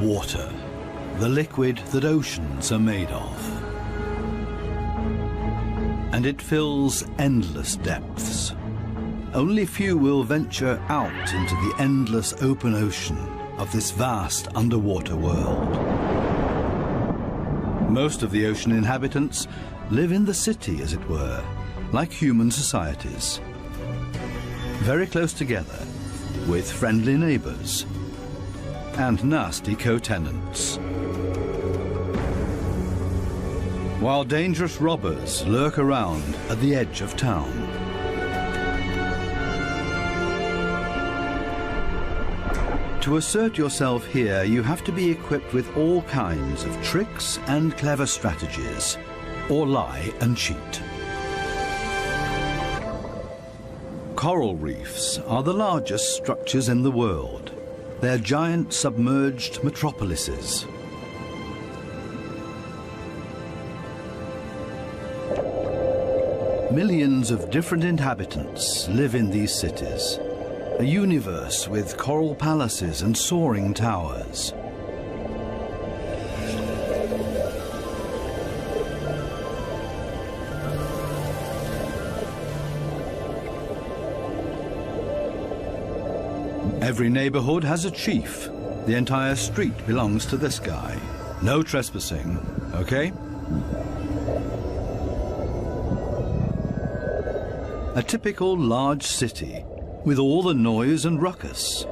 Water, the liquid that oceans are made of. And it fills endless depths. Only few will venture out into the endless open ocean of this vast underwater world. Most of the ocean inhabitants live in the city, as it were, like human societies. Very close together, with friendly neighbors and nasty co-tenants. While dangerous robbers lurk around at the edge of town. To assert yourself here, you have to be equipped with all kinds of tricks and clever strategies, or lie and cheat. Coral reefs are the largest structures in the world. They're giant submerged metropolises. Millions of different inhabitants live in these cities. A universe with coral palaces and soaring towers. Every neighborhood has a chief. The entire street belongs to this guy. No trespassing, okay? A typical large city with all the noise and ruckus.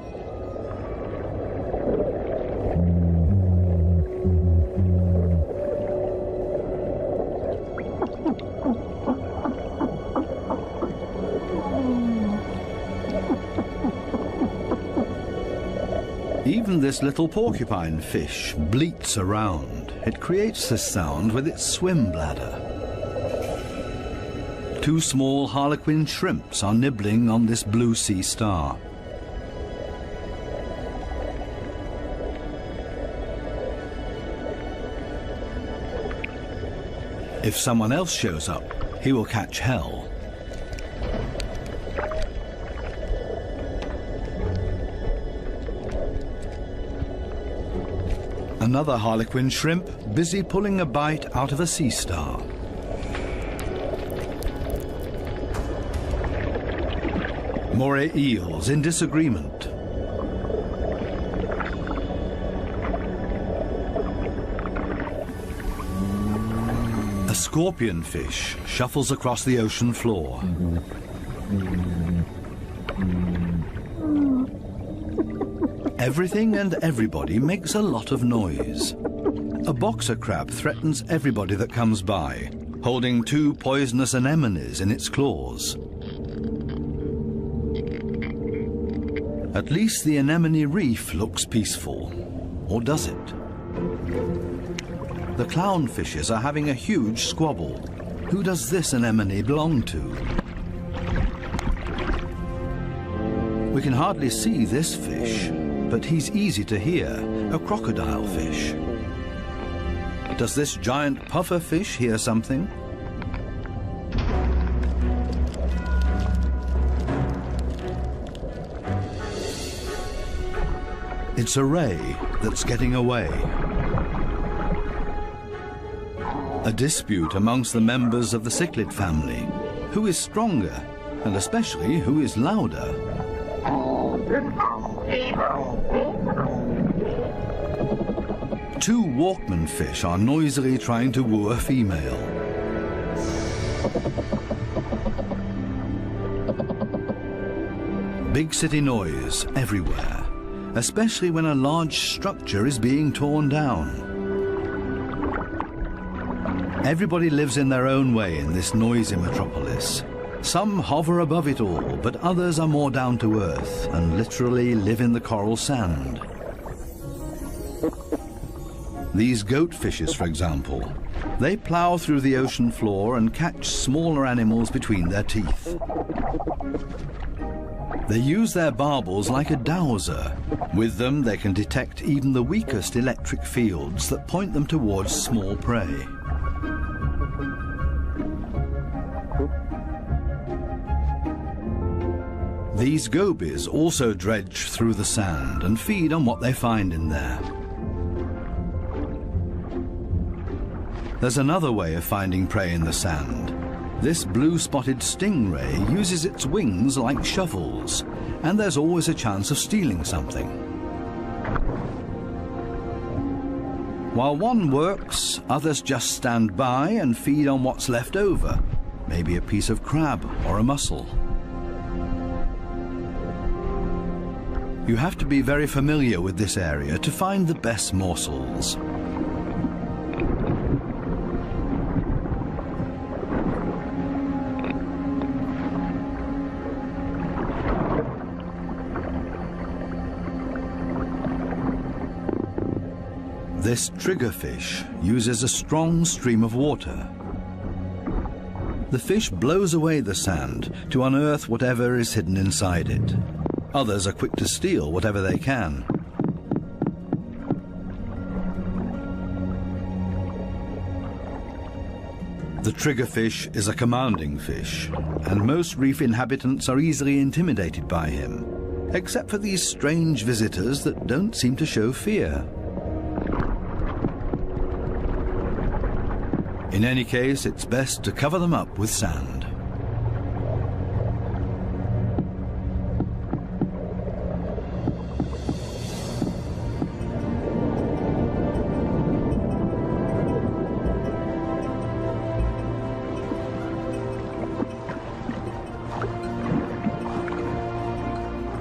Even this little porcupine fish bleats around. It creates this sound with its swim bladder. Two small harlequin shrimps are nibbling on this blue sea star. If someone else shows up, he will catch hell. Another harlequin shrimp busy pulling a bite out of a sea star. Moray eels in disagreement. A scorpion fish shuffles across the ocean floor. Everything and everybody makes a lot of noise. A boxer crab threatens everybody that comes by, holding two poisonous anemones in its claws. At least the anemone reef looks peaceful. Or does it? The clownfishes are having a huge squabble. Who does this anemone belong to? We can hardly see this fish, but he's easy to hear, a crocodile fish. Does this giant puffer fish hear something? It's a ray that's getting away. A dispute amongst the members of the cichlid family. Who is stronger, and especially who is louder? Two Walkman fish are noisily trying to woo a female. Big city noise everywhere, especially when a large structure is being torn down. Everybody lives in their own way in this noisy metropolis. Some hover above it all, but others are more down to earth and literally live in the coral sand. These goat fishes, for example, they plow through the ocean floor and catch smaller animals between their teeth. They use their barbels like a dowser. With them, they can detect even the weakest electric fields that point them towards small prey. These gobies also dredge through the sand and feed on what they find in there. There's another way of finding prey in the sand. This blue-spotted stingray uses its wings like shovels, and there's always a chance of stealing something. While one works, others just stand by and feed on what's left over, maybe a piece of crab or a mussel. You have to be very familiar with this area to find the best morsels. This triggerfish uses a strong stream of water. The fish blows away the sand to unearth whatever is hidden inside it. Others are quick to steal whatever they can. The triggerfish is a commanding fish, and most reef inhabitants are easily intimidated by him, except for these strange visitors that don't seem to show fear. In any case, it's best to cover them up with sand.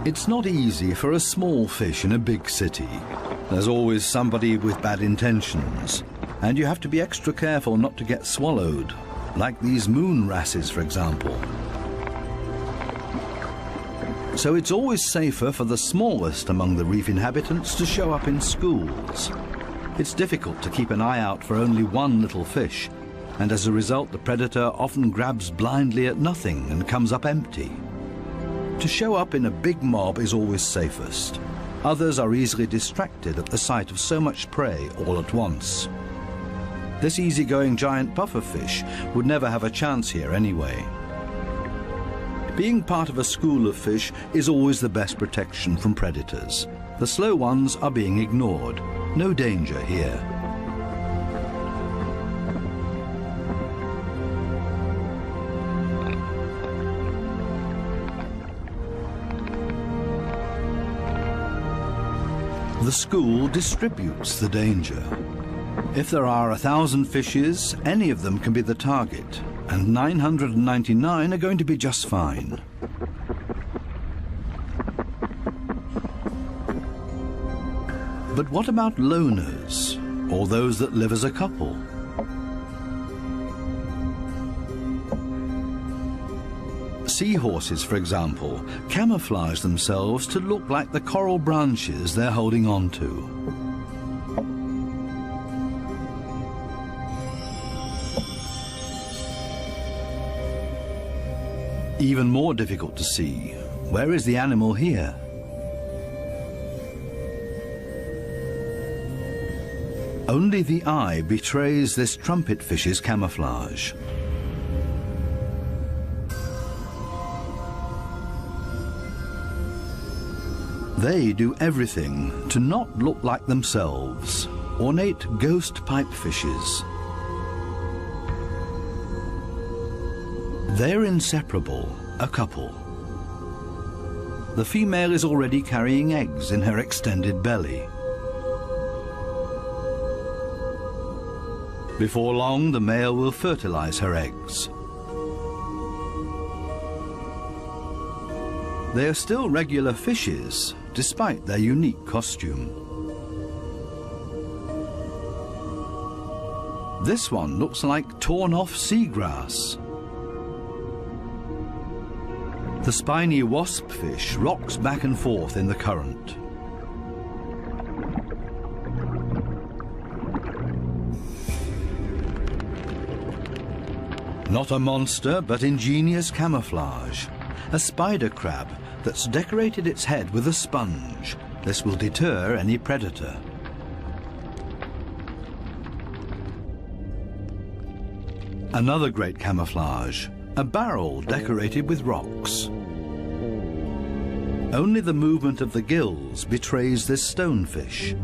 It's not easy for a small fish in a big city. There's always somebody with bad intentions. And you have to be extra careful not to get swallowed, like these moon wrasses, for example. So it's always safer for the smallest among the reef inhabitants to show up in schools. It's difficult to keep an eye out for only one little fish, and as a result the predator often grabs blindly at nothing and comes up empty. To show up in a big mob is always safest. Others are easily distracted at the sight of so much prey all at once. This easygoing giant pufferfish would never have a chance here anyway. Being part of a school of fish is always the best protection from predators. The slow ones are being ignored. No danger here. The school distributes the danger. If there are 1,000 fishes, any of them can be the target, and 999 are going to be just fine. But what about loners, or those that live as a couple? Seahorses, for example, camouflage themselves to look like the coral branches they're holding on to. Even more difficult to see, where is the animal here? Only the eye betrays this trumpet fish's camouflage. They do everything to not look like themselves, ornate ghost pipe fishes. They're inseparable, a couple. The female is already carrying eggs in her extended belly. Before long, the male will fertilize her eggs. They are still regular fishes, despite their unique costume. This one looks like torn-off seagrass. The spiny wasp fish rocks back and forth in the current. Not a monster, but ingenious camouflage. A spider crab that's decorated its head with a sponge. This will deter any predator. Another great camouflage, a barrel decorated with rocks. Only the movement of the gills betrays this stonefish.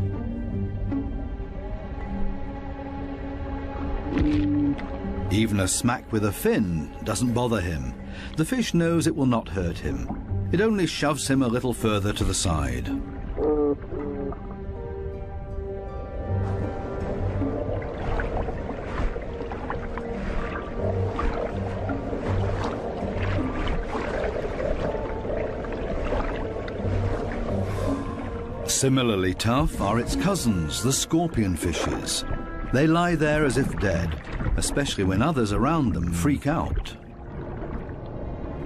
Even a smack with a fin doesn't bother him. The fish knows it will not hurt him. It only shoves him a little further to the side. Similarly tough are its cousins, the scorpion fishes. They lie there as if dead, especially when others around them freak out.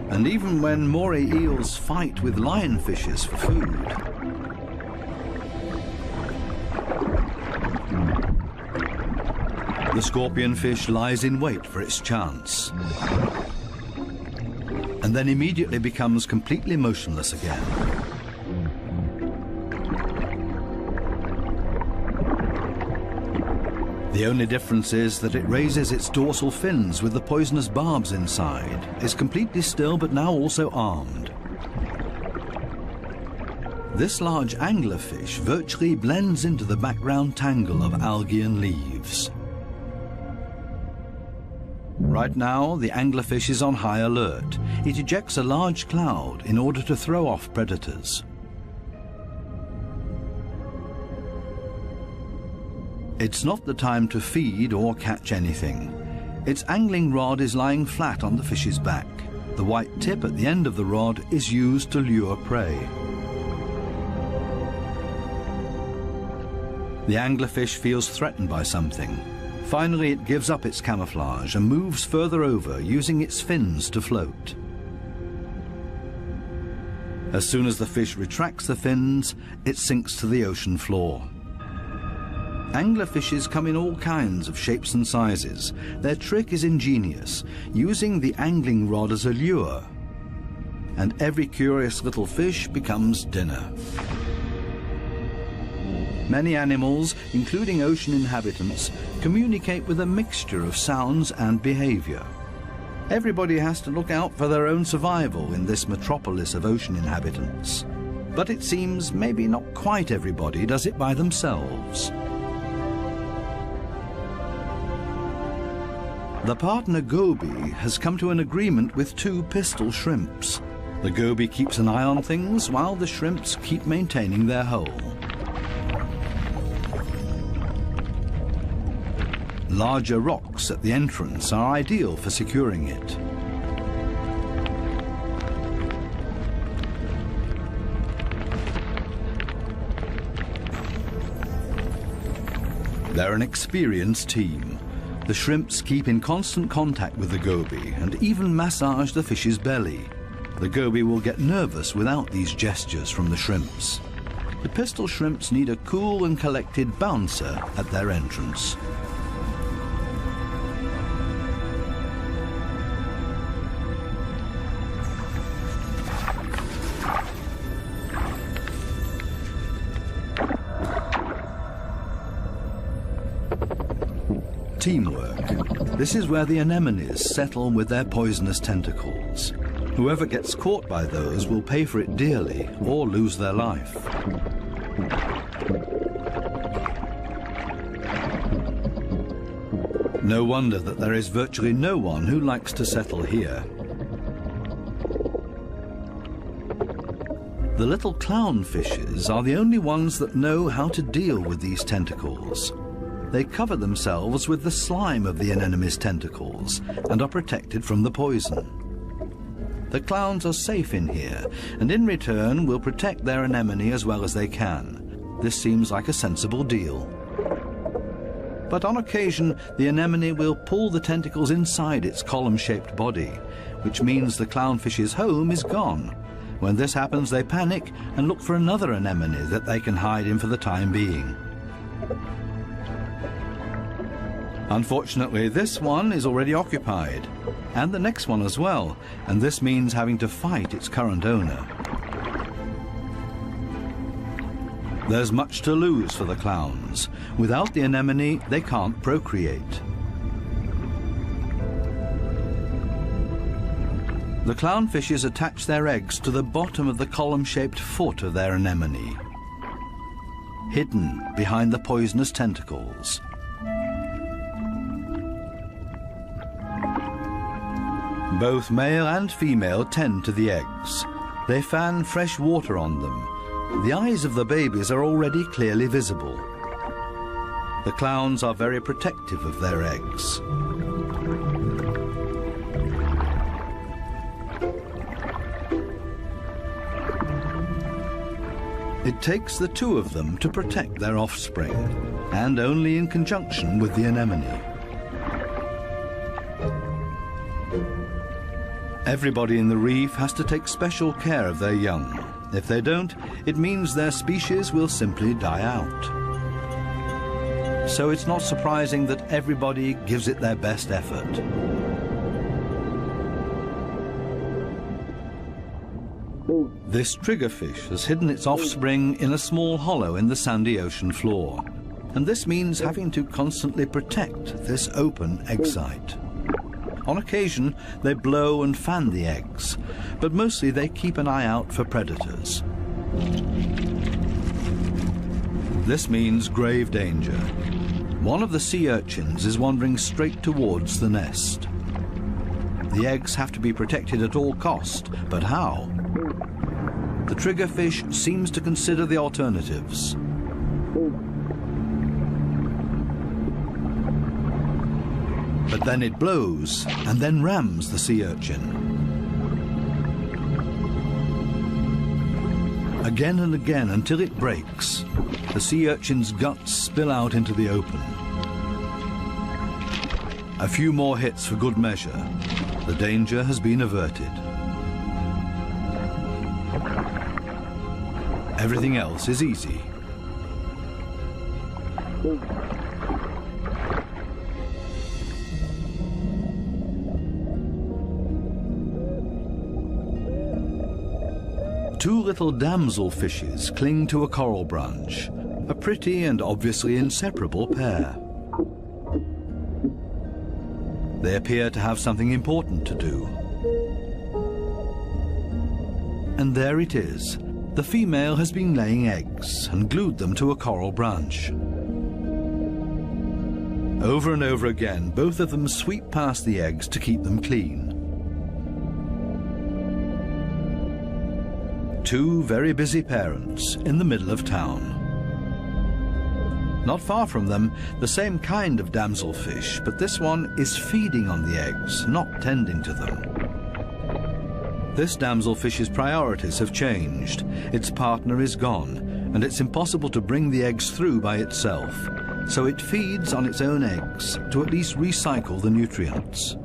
And even when moray eels fight with lionfishes for food. The scorpion fish lies in wait for its chance, and then immediately becomes completely motionless again. The only difference is that it raises its dorsal fins with the poisonous barbs inside, is completely still but now also armed. This large anglerfish virtually blends into the background tangle of algae and leaves. Right now, the anglerfish is on high alert. It ejects a large cloud in order to throw off predators. It's not the time to feed or catch anything. Its angling rod is lying flat on the fish's back. The white tip at the end of the rod is used to lure prey. The anglerfish feels threatened by something. Finally, it gives up its camouflage and moves further over, using its fins to float. As soon as the fish retracts the fins, it sinks to the ocean floor. Anglerfishes come in all kinds of shapes and sizes. Their trick is ingenious, using the angling rod as a lure. And every curious little fish becomes dinner. Many animals, including ocean inhabitants, communicate with a mixture of sounds and behavior. Everybody has to look out for their own survival in this metropolis of ocean inhabitants. But it seems maybe not quite everybody does it by themselves. The partner goby has come to an agreement with two pistol shrimps. The goby keeps an eye on things while the shrimps keep maintaining their hole. Larger rocks at the entrance are ideal for securing it. They're an experienced team. The shrimps keep in constant contact with the goby and even massage the fish's belly. The goby will get nervous without these gestures from the shrimps. The pistol shrimps need a cool and collected bouncer at their entrance. Teamwork. This is where the anemones settle with their poisonous tentacles. Whoever gets caught by those will pay for it dearly or lose their life. No wonder that there is virtually no one who likes to settle here. The little clownfishes are the only ones that know how to deal with these tentacles. They cover themselves with the slime of the anemone's tentacles and are protected from the poison. The clowns are safe in here and in return will protect their anemone as well as they can. This seems like a sensible deal. But on occasion, the anemone will pull the tentacles inside its column-shaped body, which means the clownfish's home is gone. When this happens, they panic and look for another anemone that they can hide in for the time being. Unfortunately, this one is already occupied, and the next one as well, and this means having to fight its current owner. There's much to lose for the clowns. Without the anemone, they can't procreate. The clownfishes attach their eggs to the bottom of the column-shaped foot of their anemone, hidden behind the poisonous tentacles. Both male and female tend to the eggs. They fan fresh water on them. The eyes of the babies are already clearly visible. The clowns are very protective of their eggs. It takes the two of them to protect their offspring, and only in conjunction with the anemone. Everybody in the reef has to take special care of their young. If they don't, it means their species will simply die out. So it's not surprising that everybody gives it their best effort. This triggerfish has hidden its offspring in a small hollow in the sandy ocean floor, and this means having to constantly protect this open egg site. On occasion, they blow and fan the eggs, but mostly they keep an eye out for predators. This means grave danger. One of the sea urchins is wandering straight towards the nest. The eggs have to be protected at all cost, but how? The triggerfish seems to consider the alternatives. But then it blows and then rams the sea urchin. Again and again until it breaks, the sea urchin's guts spill out into the open. A few more hits for good measure. The danger has been averted. Everything else is easy. Two little damsel fishes cling to a coral branch, a pretty and obviously inseparable pair. They appear to have something important to do. And there it is. The female has been laying eggs and glued them to a coral branch. Over and over again, both of them sweep past the eggs to keep them clean. Two very busy parents in the middle of town. Not far from them, the same kind of damselfish, but this one is feeding on the eggs, not tending to them. This damselfish's priorities have changed. Its partner is gone, and it's impossible to bring the eggs through by itself, so it feeds on its own eggs to at least recycle the nutrients.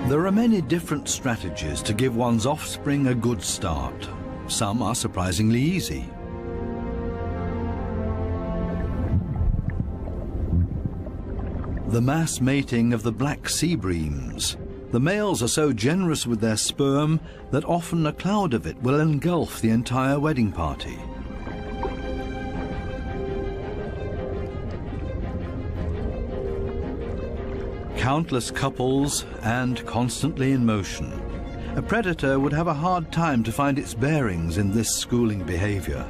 There are many different strategies to give one's offspring a good start. Some are surprisingly easy. The mass mating of the black sea breams. The males are so generous with their sperm that often a cloud of it will engulf the entire wedding party. Countless couples and constantly in motion. A predator would have a hard time to find its bearings in this schooling behavior.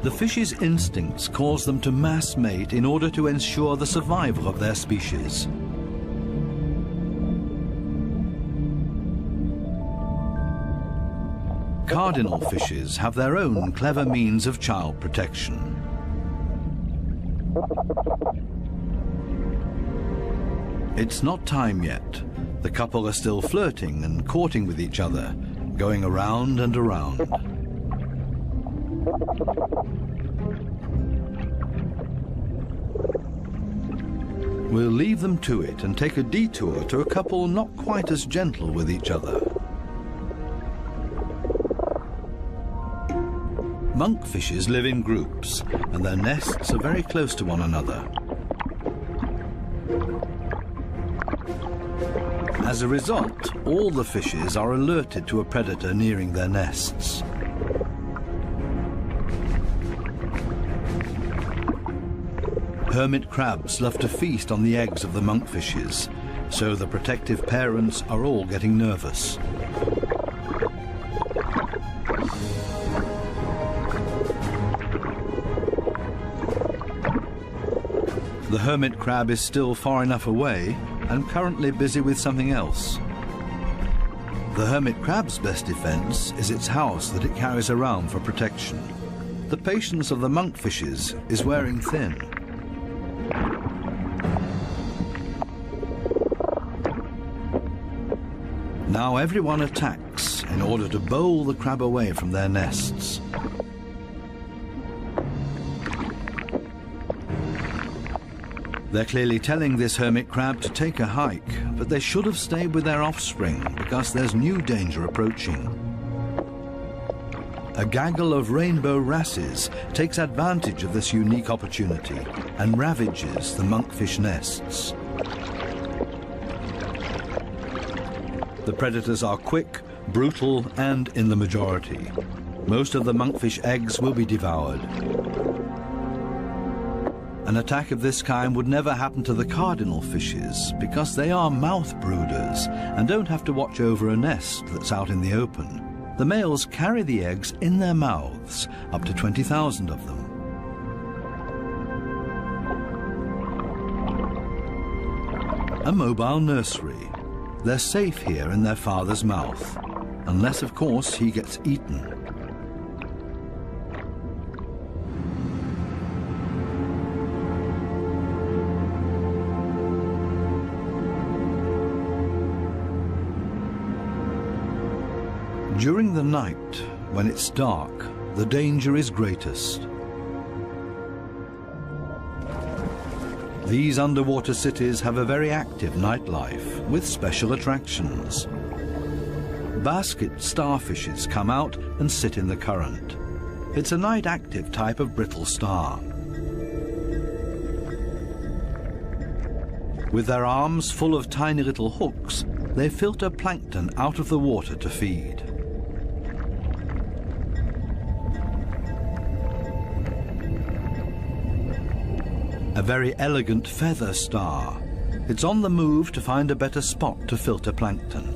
The fish's instincts cause them to mass mate in order to ensure the survival of their species. Cardinal fishes have their own clever means of child protection. It's not time yet. The couple are still flirting and courting with each other, going around and around. We'll leave them to it and take a detour to a couple not quite as gentle with each other. Monkfishes live in groups, and their nests are very close to one another. As a result, all the fishes are alerted to a predator nearing their nests. Hermit crabs love to feast on the eggs of the monkfishes, so the protective parents are all getting nervous. The hermit crab is still far enough away and currently busy with something else. The hermit crab's best defense is its house that it carries around for protection. The patience of the monkfishes is wearing thin. Now everyone attacks in order to bowl the crab away from their nests. They're clearly telling this hermit crab to take a hike, but they should have stayed with their offspring because there's new danger approaching. A gaggle of rainbow wrasses takes advantage of this unique opportunity and ravages the monkfish nests. The predators are quick, brutal, and in the majority. Most of the monkfish eggs will be devoured. An attack of this kind would never happen to the cardinal fishes because they are mouth brooders and don't have to watch over a nest that's out in the open. The males carry the eggs in their mouths, up to 20,000 of them. A mobile nursery. They're safe here in their father's mouth, unless, of course, he gets eaten. During the night, when it's dark, the danger is greatest. These underwater cities have a very active nightlife with special attractions. Basket starfishes come out and sit in the current. It's a night-active type of brittle star. With their arms full of tiny little hooks, they filter plankton out of the water to feed. A very elegant feather star. It's on the move to find a better spot to filter plankton.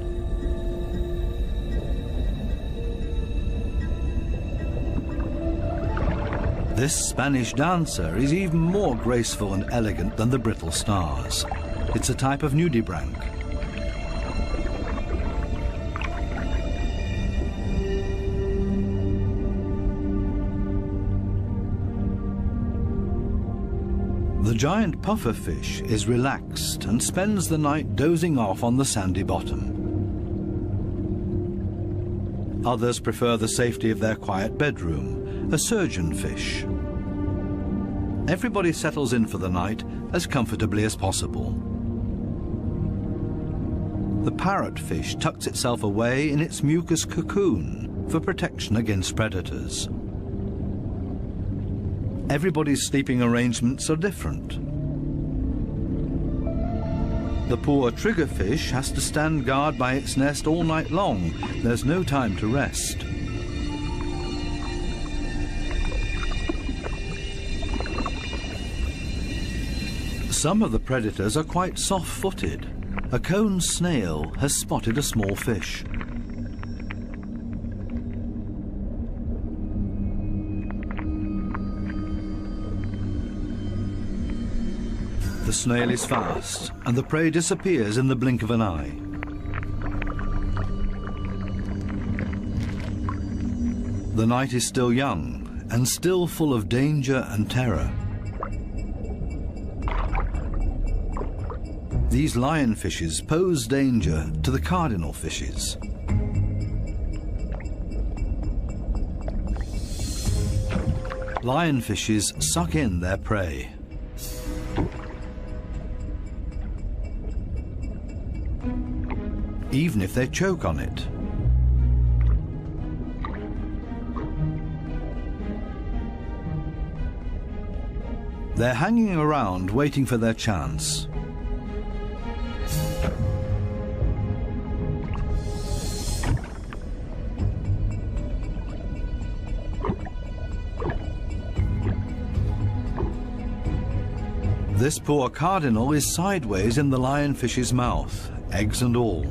This Spanish dancer is even more graceful and elegant than the brittle stars. It's a type of nudibranch. The giant pufferfish is relaxed and spends the night dozing off on the sandy bottom. Others prefer the safety of their quiet bedroom, a surgeonfish. Everybody settles in for the night as comfortably as possible. The parrotfish tucks itself away in its mucus cocoon for protection against predators. Everybody's sleeping arrangements are different. The poor triggerfish has to stand guard by its nest all night long. There's no time to rest. Some of the predators are quite soft-footed. A cone snail has spotted a small fish. The snail is fast, and the prey disappears in the blink of an eye. The night is still young, and still full of danger and terror. These lionfishes pose danger to the cardinal fishes. Lionfishes suck in their prey. Even if they choke on it. They're hanging around waiting for their chance. This poor cardinal is sideways in the lionfish's mouth, eggs and all.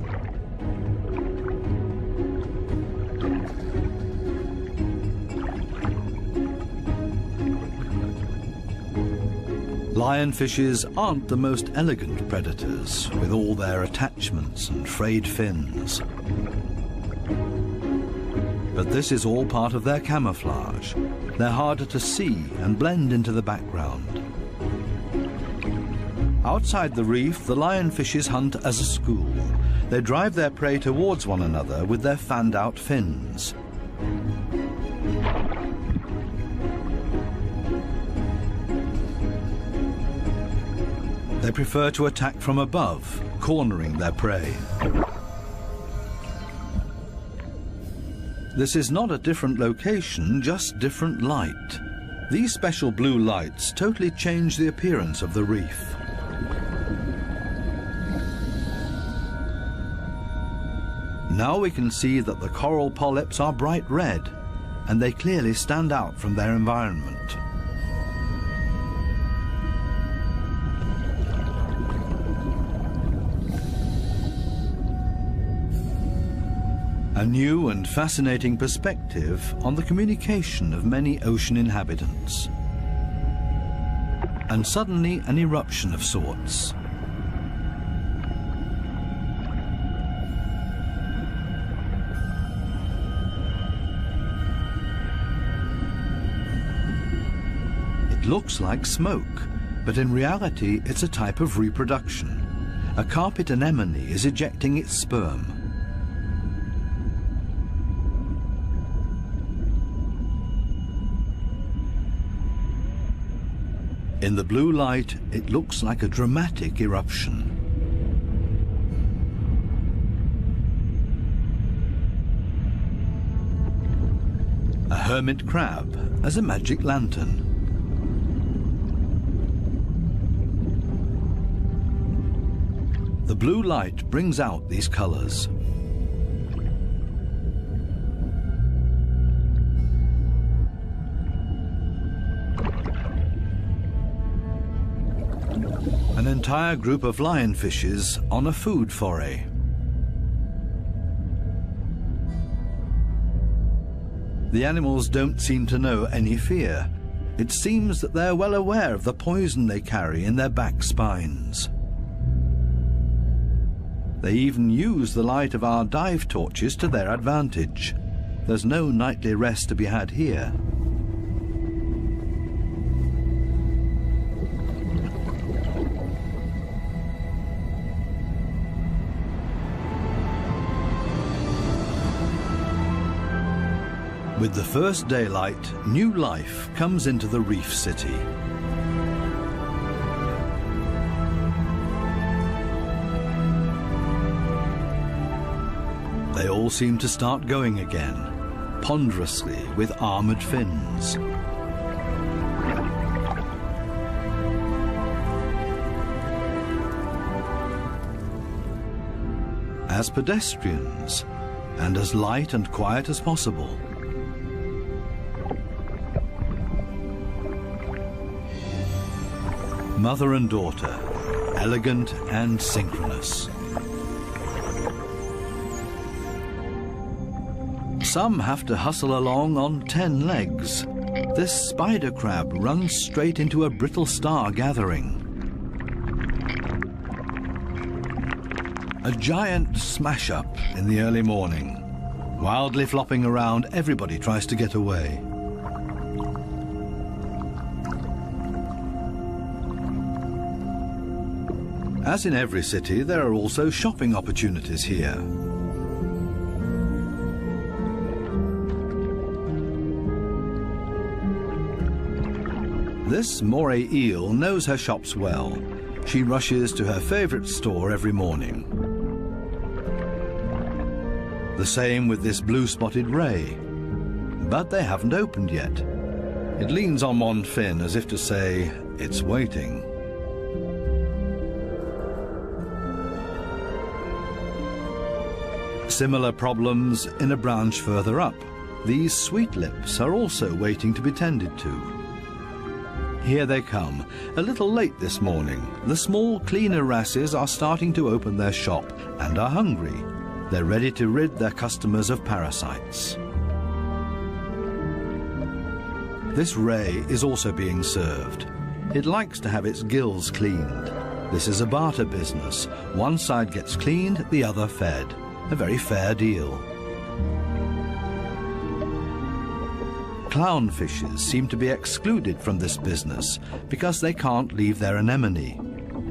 Lionfishes aren't the most elegant predators, with all their attachments and frayed fins. But this is all part of their camouflage. They're harder to see and blend into the background. Outside the reef, the lionfishes hunt as a school. They drive their prey towards one another with their fanned-out fins. They prefer to attack from above, cornering their prey. This is not a different location, just different light. These special blue lights totally change the appearance of the reef. Now we can see that the coral polyps are bright red, and they clearly stand out from their environment. A new and fascinating perspective on the communication of many ocean inhabitants. And suddenly an eruption of sorts. It looks like smoke, but in reality it's a type of reproduction. A carpet anemone is ejecting its sperm. In the blue light, it looks like a dramatic eruption. A hermit crab as a magic lantern. The blue light brings out these colors. An entire group of lionfishes on a food foray. The animals don't seem to know any fear. It seems that they're well aware of the poison they carry in their back spines. They even use the light of our dive torches to their advantage. There's no nightly rest to be had here. With the first daylight, new life comes into the reef city. They all seem to start going again, ponderously with armored fins. As pedestrians, and as light and quiet as possible. Mother and daughter, elegant and synchronous. Some have to hustle along on 10 legs. This spider crab runs straight into a brittle star gathering. A giant smash-up in the early morning. Wildly flopping around, everybody tries to get away. As in every city, there are also shopping opportunities here. This moray eel knows her shops well. She rushes to her favorite store every morning. The same with this blue-spotted ray. But they haven't opened yet. It leans on one fin as if to say, it's waiting. Similar problems in a branch further up. These sweet lips are also waiting to be tended to. Here they come, a little late this morning. The small cleaner wrasses are starting to open their shop and are hungry. They're ready to rid their customers of parasites. This ray is also being served. It likes to have its gills cleaned. This is a barter business. One side gets cleaned, the other fed. A very fair deal. Clownfishes seem to be excluded from this business because they can't leave their anemone.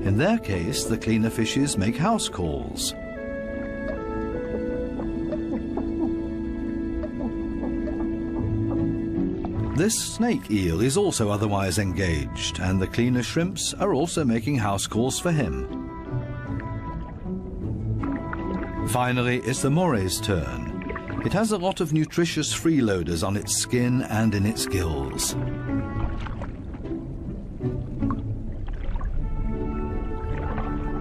In their case, the cleaner fishes make house calls. This snake eel is also otherwise engaged, and the cleaner shrimps are also making house calls for him. Finally, it's the moray's turn. It has a lot of nutritious freeloaders on its skin and in its gills.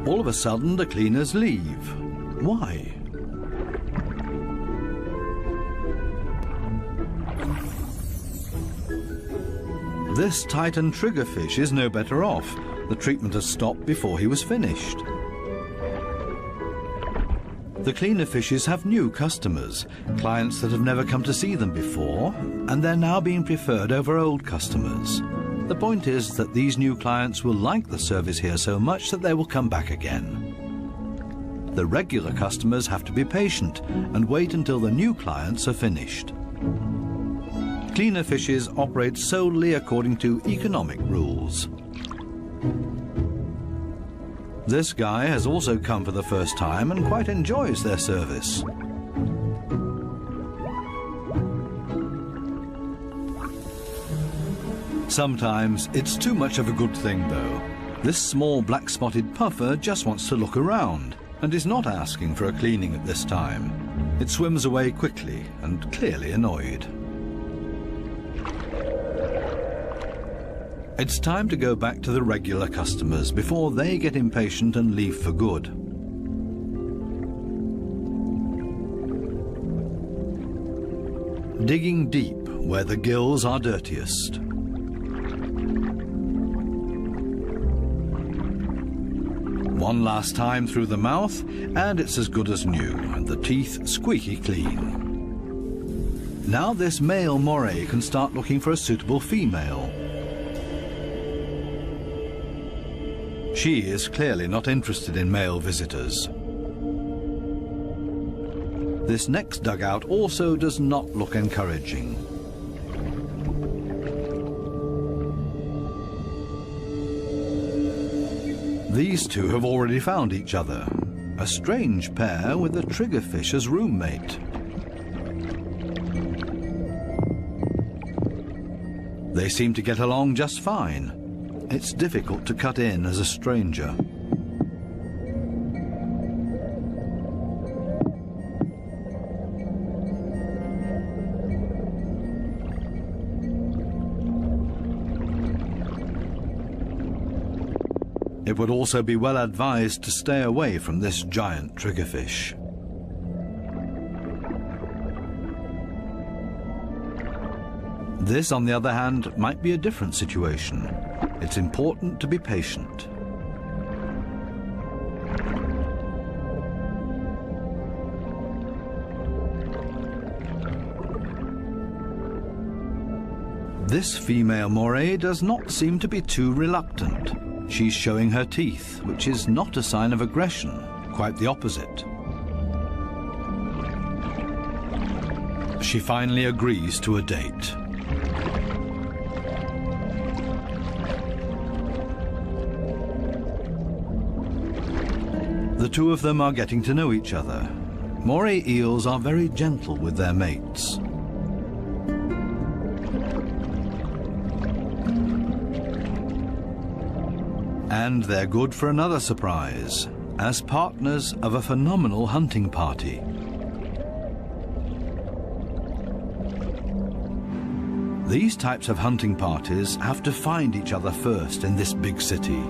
All of a sudden, the cleaners leave. Why? This Titan triggerfish is no better off. The treatment has stopped before he was finished. The cleaner fishes have new customers, clients that have never come to see them before, and they're now being preferred over old customers. The point is that these new clients will like the service here so much that they will come back again. The regular customers have to be patient and wait until the new clients are finished. Cleaner fishes operate solely according to economic rules. This guy has also come for the first time and quite enjoys their service. Sometimes it's too much of a good thing, though. This small black-spotted puffer just wants to look around and is not asking for a cleaning at this time. It swims away quickly and clearly annoyed. It's time to go back to the regular customers before they get impatient and leave for good. Digging deep where the gills are dirtiest. One last time through the mouth, and it's as good as new, and the teeth squeaky clean. Now this male moray can start looking for a suitable female. She is clearly not interested in male visitors. This next dugout also does not look encouraging. These two have already found each other. A strange pair with a triggerfish as roommate. They seem to get along just fine. It's difficult to cut in as a stranger. It would also be well advised to stay away from this giant triggerfish. This, on the other hand, might be a different situation. It's important to be patient. This female moray does not seem to be too reluctant. She's showing her teeth, which is not a sign of aggression, quite the opposite. She finally agrees to a date. The two of them are getting to know each other. Moray eels are very gentle with their mates. And they're good for another surprise, as partners of a phenomenal hunting party. These types of hunting parties have to find each other first in this big city.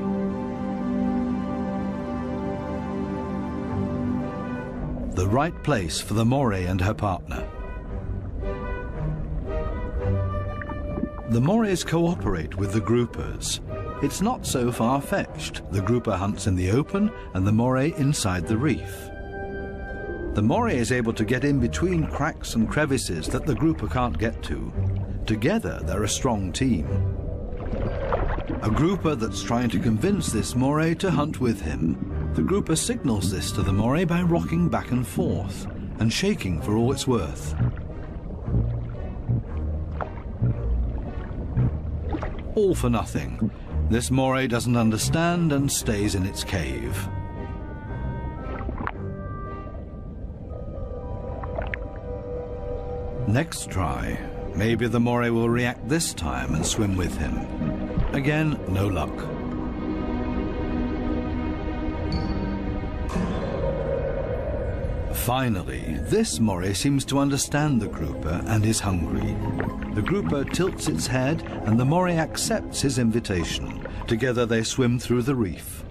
The right place for the moray and her partner. The morays cooperate with the groupers. It's not so far-fetched. The grouper hunts in the open and the moray inside the reef. The moray is able to get in between cracks and crevices that the grouper can't get to. Together, they're a strong team. A grouper that's trying to convince this moray to hunt with him. The grouper signals this to the moray by rocking back and forth and shaking for all it's worth. All for nothing. This moray doesn't understand and stays in its cave. Next try. Maybe the moray will react this time and swim with him. Again, no luck. Finally, this moray seems to understand the grouper and is hungry. The grouper tilts its head and the moray accepts his invitation. Together they swim through the reef.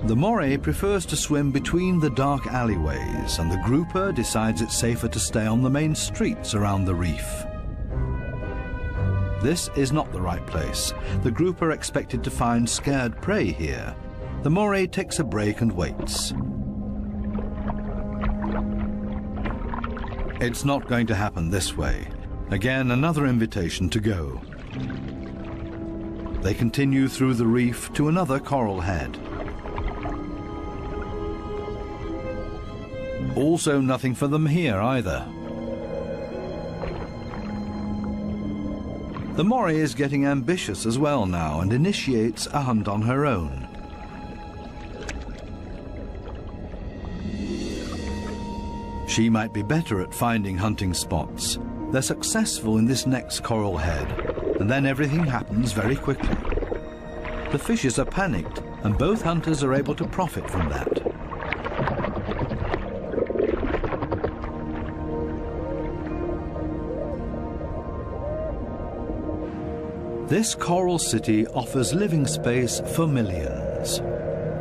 The moray prefers to swim between the dark alleyways, and the grouper decides it's safer to stay on the main streets around the reef. This is not the right place. The grouper expected to find scared prey here. The moray takes a break and waits. It's not going to happen this way. Again, another invitation to go. They continue through the reef to another coral head. Also nothing for them here either. The moray is getting ambitious as well now and initiates a hunt on her own. She might be better at finding hunting spots. They're successful in this next coral head, and then everything happens very quickly. The fishes are panicked, and both hunters are able to profit from that. This coral city offers living space for millions.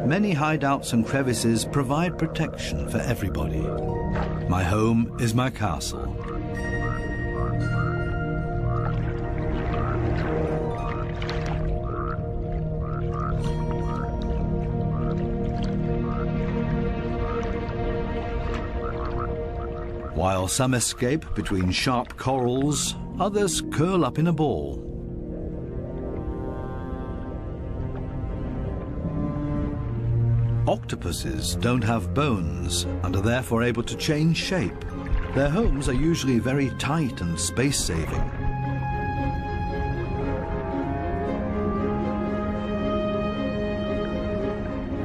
Many hideouts and crevices provide protection for everybody. My home is my castle. While some escape between sharp corals, others curl up in a ball. Octopuses don't have bones and are therefore able to change shape. Their homes are usually very tight and space-saving.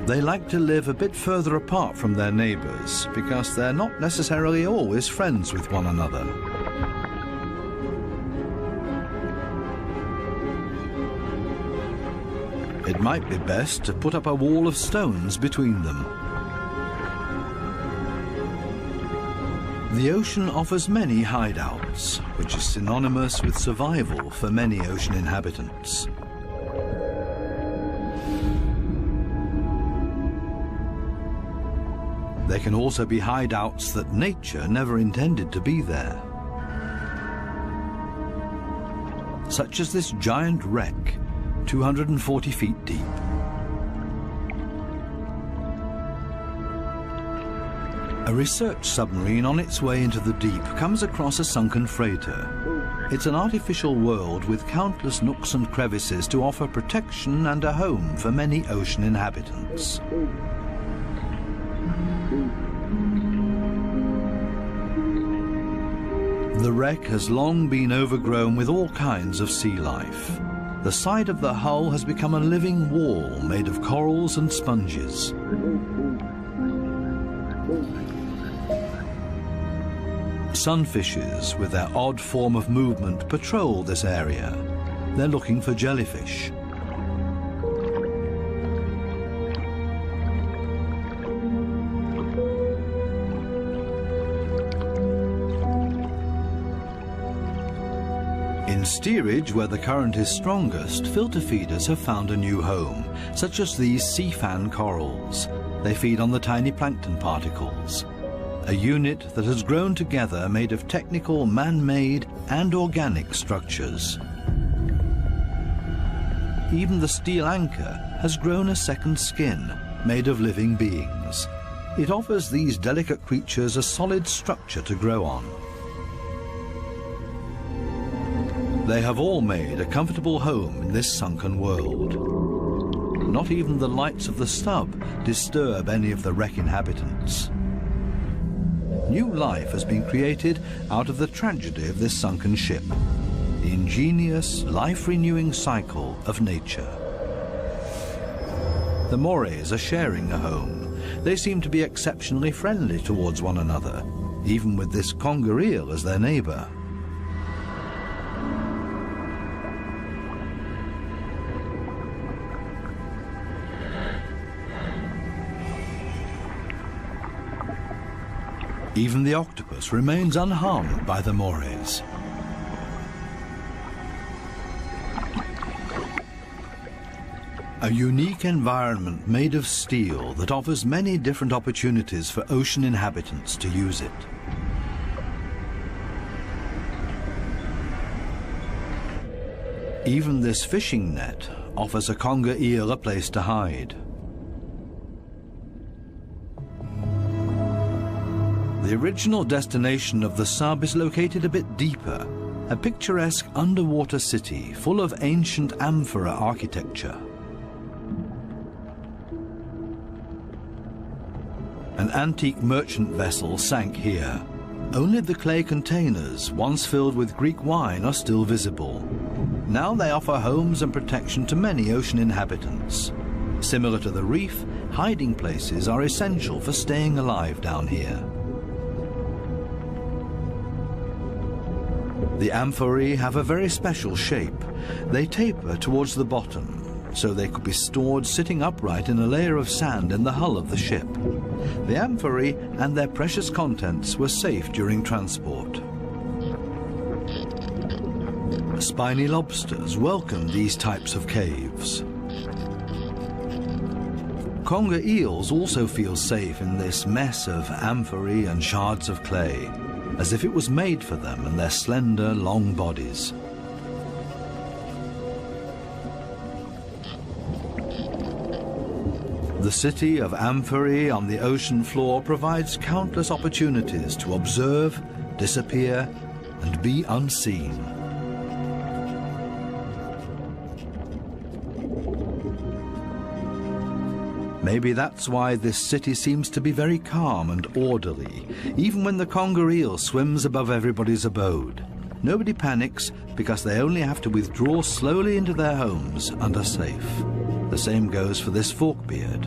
They like to live a bit further apart from their neighbors because they're not necessarily always friends with one another. It might be best to put up a wall of stones between them. The ocean offers many hideouts, which is synonymous with survival for many ocean inhabitants. There can also be hideouts that nature never intended to be there, such as this giant wreck, 240 feet deep. A research submarine on its way into the deep comes across a sunken freighter. It's an artificial world with countless nooks and crevices to offer protection and a home for many ocean inhabitants. The wreck has long been overgrown with all kinds of sea life. The side of the hull has become a living wall made of corals and sponges. Sunfishes, with their odd form of movement, patrol this area. They're looking for jellyfish. In steerage, where the current is strongest, filter feeders have found a new home, such as these sea fan corals. They feed on the tiny plankton particles, a unit that has grown together made of technical, man-made and organic structures. Even the steel anchor has grown a second skin, made of living beings. It offers these delicate creatures a solid structure to grow on. They have all made a comfortable home in this sunken world. Not even the lights of the stub disturb any of the wreck inhabitants. New life has been created out of the tragedy of this sunken ship, the ingenious, life-renewing cycle of nature. The Morays are sharing a home. They seem to be exceptionally friendly towards one another, even with this conger eel as their neighbour. Even the octopus remains unharmed by the Morays. A unique environment made of steel that offers many different opportunities for ocean inhabitants to use it. Even this fishing net offers a conger eel a place to hide. The original destination of the sub is located a bit deeper, a picturesque underwater city full of ancient amphora architecture. An antique merchant vessel sank here. Only the clay containers, once filled with Greek wine, are still visible. Now they offer homes and protection to many ocean inhabitants. Similar to the reef, hiding places are essential for staying alive down here. The amphorae have a very special shape. They taper towards the bottom, so they could be stored sitting upright in a layer of sand in the hull of the ship. The amphorae and their precious contents were safe during transport. Spiny lobsters welcome these types of caves. Conger eels also feel safe in this mess of amphorae and shards of clay, as if it was made for them and their slender, long bodies. The city of amphorae on the ocean floor provides countless opportunities to observe, disappear, and be unseen. Maybe that's why this city seems to be very calm and orderly, even when the conger eel swims above everybody's abode. Nobody panics because they only have to withdraw slowly into their homes and are safe. The same goes for this forkbeard.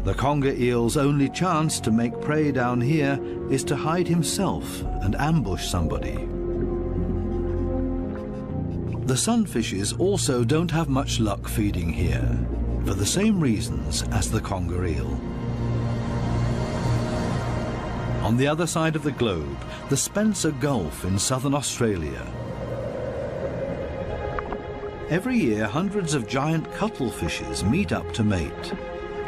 The conger eel's only chance to make prey down here is to hide himself and ambush somebody. The sunfishes also don't have much luck feeding here, for the same reasons as the conger eel. On the other side of the globe, the Spencer Gulf in southern Australia. Every year, hundreds of giant cuttlefishes meet up to mate.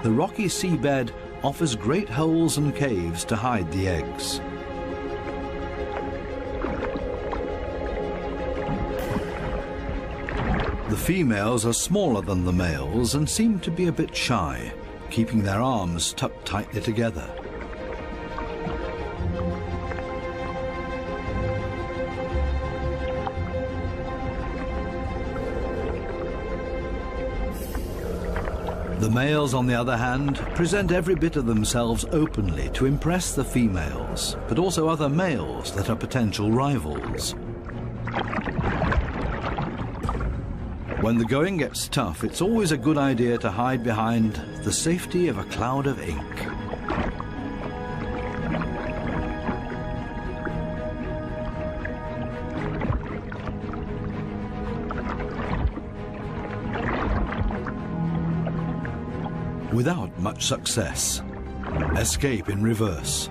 The rocky seabed offers great holes and caves to hide the eggs. The females are smaller than the males and seem to be a bit shy, keeping their arms tucked tightly together. The males, on the other hand, present every bit of themselves openly to impress the females, but also other males that are potential rivals. When the going gets tough, it's always a good idea to hide behind the safety of a cloud of ink. Without much success. Escape in reverse.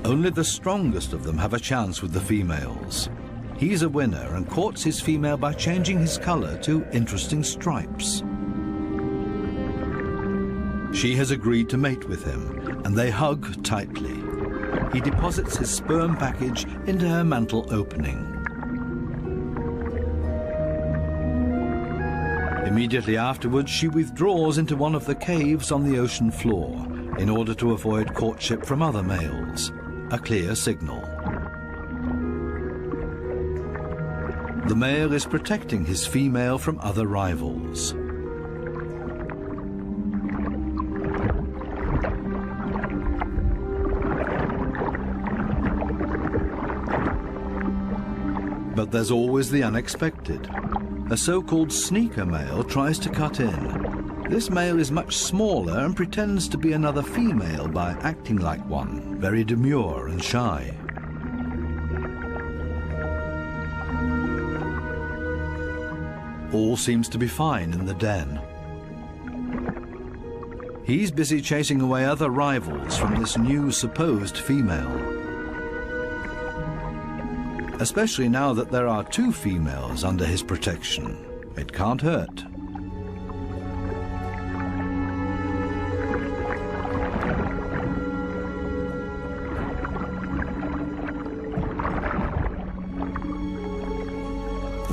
Only the strongest of them have a chance with the females. He's a winner and courts his female by changing his color to interesting stripes. She has agreed to mate with him, and they hug tightly. He deposits his sperm package into her mantle opening. Immediately afterwards, she withdraws into one of the caves on the ocean floor in order to avoid courtship from other males, a clear signal. The male is protecting his female from other rivals. But there's always the unexpected. A so-called sneaker male tries to cut in. This male is much smaller and pretends to be another female by acting like one, very demure and shy. All seems to be fine in the den. He's busy chasing away other rivals from this new supposed female. Especially now that there are two females under his protection. It can't hurt.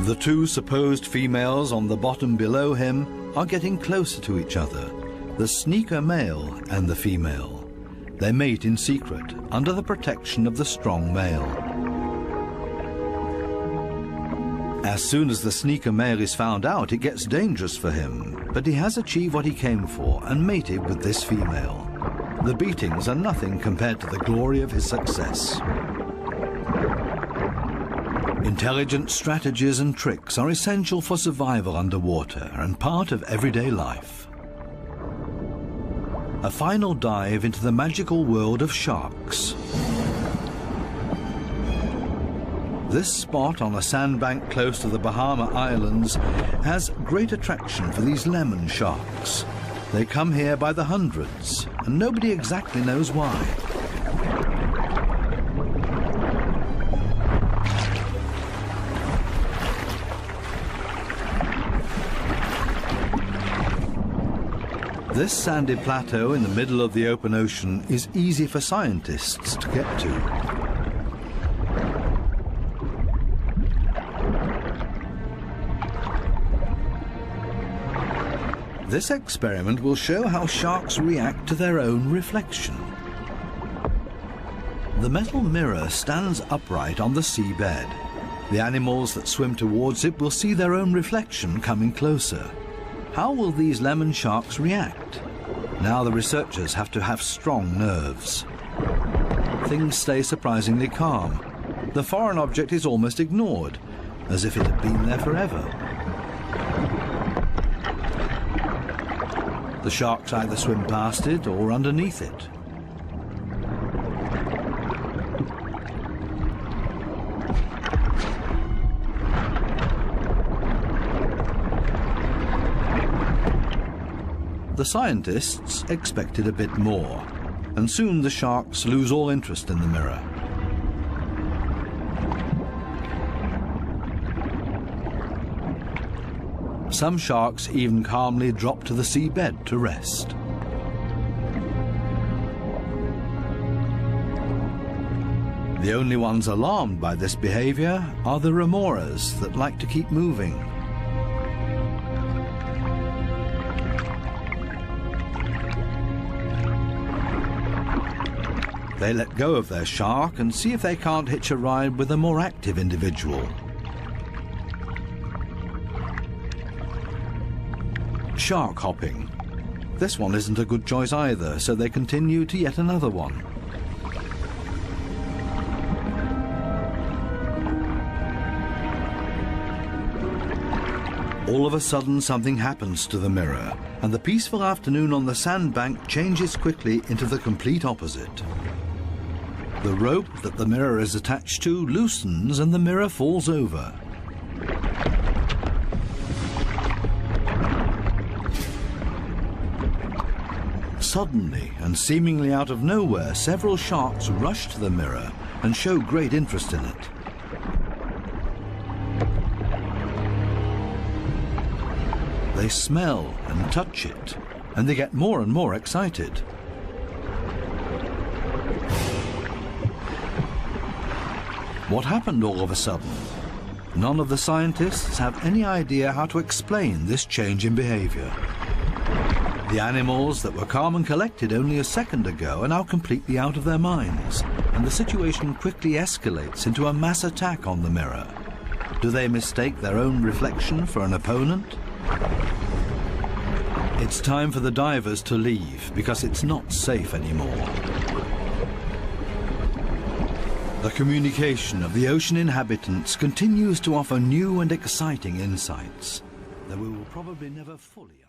The two supposed females on the bottom below him are getting closer to each other, the sneaker male and the female. They mate in secret, under the protection of the strong male. As soon as the sneaker male is found out, it gets dangerous for him, but he has achieved what he came for and mated with this female. The beatings are nothing compared to the glory of his success. Intelligent strategies and tricks are essential for survival underwater and part of everyday life. A final dive into the magical world of sharks. This spot on a sandbank close to the Bahama Islands has great attraction for these lemon sharks. They come here by the hundreds, and nobody exactly knows why. This sandy plateau in the middle of the open ocean is easy for scientists to get to. This experiment will show how sharks react to their own reflection. The metal mirror stands upright on the seabed. The animals that swim towards it will see their own reflection coming closer. How will these lemon sharks react? Now the researchers have to have strong nerves. Things stay surprisingly calm. The foreign object is almost ignored, as if it had been there forever. The sharks either swim past it or underneath it. The scientists expected a bit more, and soon the sharks lose all interest in the mirror. Some sharks even calmly drop to the seabed to rest. The only ones alarmed by this behavior are the remoras that like to keep moving. They let go of their shark and see if they can't hitch a ride with a more active individual. Shark hopping. This one isn't a good choice either, so they continue to yet another one. All of a sudden something happens to the mirror, and the peaceful afternoon on the sandbank changes quickly into the complete opposite. The rope that the mirror is attached to loosens and the mirror falls over. Suddenly, and seemingly out of nowhere, several sharks rush to the mirror and show great interest in it. They smell and touch it, and they get more and more excited. What happened all of a sudden? None of the scientists have any idea how to explain this change in behavior. The animals that were calm and collected only a second ago are now completely out of their minds, and the situation quickly escalates into a mass attack on the mirror. Do they mistake their own reflection for an opponent? It's time for the divers to leave because it's not safe anymore. The communication of the ocean inhabitants continues to offer new and exciting insights that we will probably never fully understand.